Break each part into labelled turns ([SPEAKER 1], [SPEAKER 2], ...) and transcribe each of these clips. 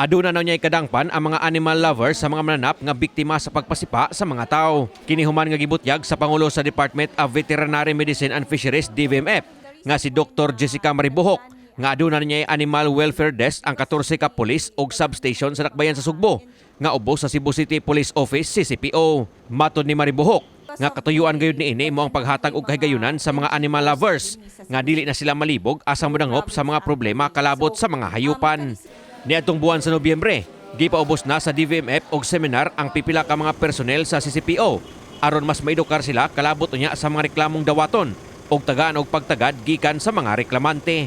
[SPEAKER 1] Aduna na niya ikadangpan ang mga animal lovers sa mga mananap nga biktima sa pagpasipa sa mga tao. Kinihuman nga gibutyag sa Pangulo sa Department of Veterinary Medicine and Fisheries DVMF nga si Dr. Jessica Maribuhok nga aduna na niya Animal Welfare Desk ang 14 ka pulis ug substation sa Dakbayan sa Sugbo nga ubos sa Cebu City Police Office CCPO. Matod ni Maribuhok nga katuyuan gayud niini mo ang paghatag og kahigayunan sa mga animal lovers nga dili na sila malibog asa modangop sa mga problema kalabot sa mga hayupan. Niadtong buwan sa Nobyembre, gipaubos na sa DVMF og seminar ang pipila ka mga personel sa CCPO aron mas maedukar sila kalabot unya sa mga reklamong dawaton og tagaan og pagtagad gikan sa mga reklamante.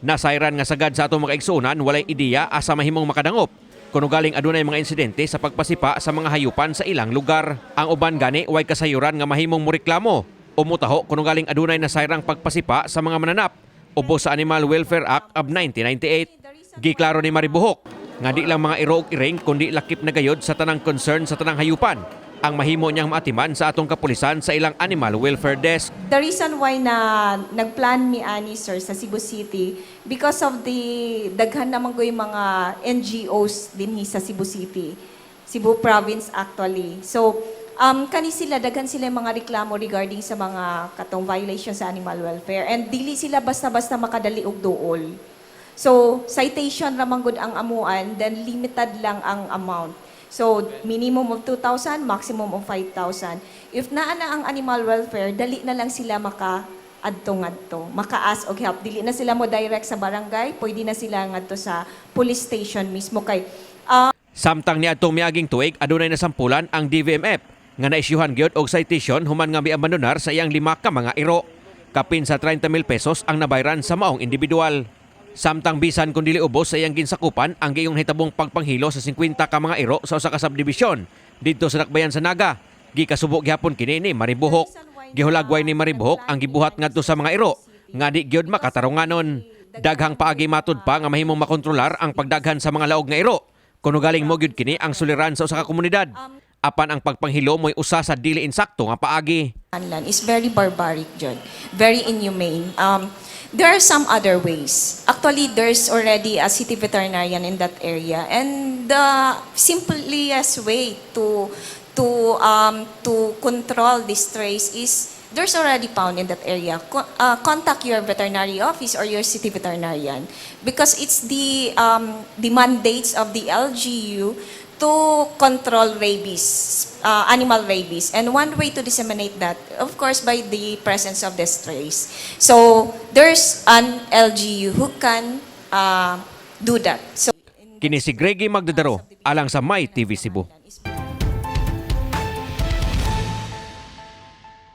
[SPEAKER 1] Nasayran nga sagad sa atong mga igsuonan walay ideya asa mahimong makadangop kuno galing adunay mga insidente sa pagpasipa sa mga hayupan sa ilang lugar. Ang uban gani way kasayuran nga mahimong moreklamo o mutaho kuno galing adunay nasayrang pagpasipa sa mga mananap ubos sa Animal Welfare Act of 1998. Giklaro ni Maribuhok nga di lang mga iro ug iring kundi lakip na gayod sa tanang concern sa tanang hayupan ang mahimo niyang maatiman sa atong kapulisan sa ilang Animal Welfare Desk.
[SPEAKER 2] The reason why na nagplan mi ani sir sa Cebu City because of the daghan naman ko yung mga NGOs dinhi sa Cebu City, Cebu Province actually. So kani sila daghan sila yung mga reklamo regarding sa mga katong violation sa animal welfare and dili sila basta-basta makadali og duol. So citation ramang gud ang amuan then limited lang ang amount. So, minimum of 2,000, maximum of 5,000. If naa na ang animal welfare, dali na lang sila maka-adto-ngadto, maka-ask og help. Dili na sila mo direct sa barangay, pwede na sila ngadto sa police station mismo kay
[SPEAKER 1] Samtang niadtong miaging tuig adunay nasampulan ang DVMF nga naisyuhan gyud og citation human nga miabandonar sa iyang 5 ka mga iro. Kapin sa 30,000 pesos ang nabayran sa maong individual. Samtang bisan kung dili ubos sa iyang ginsakupan ang gayong hitabong pagpanghilo sa 50 ka mga iro sa usa ka subdivision didto sa Dakbayan sa Naga. Gikasubo gihapon kini ni Maribuhok. Gihulagway ni Maribuhok ang gibuhat ngadto sa mga iro nga di gyud makatarunganon. Daghang paagi matud pa nga mahimong makontrolar ang pagdaghan sa mga laog nga iro kuno galing mo gyud kini ang suliran sa usa ka komunidad. Apan ang pagpanghilo mo'y usa sa dili insakto nga paagi.
[SPEAKER 2] Is very barbaric, John. Very inhumane. There are some other ways. Actually, there's already a city veterinarian in that area, and the simplest way to control this strays is there's already found in that area. Contact your veterinary office or your city veterinarian because it's the mandates of the LGU to control rabies, animal rabies. And one way to disseminate that, of course, by the presence of the strays. So, there's an LGU who can do that. So,
[SPEAKER 1] Kini si Greggy Magdadaro alang sa My TV Cebu.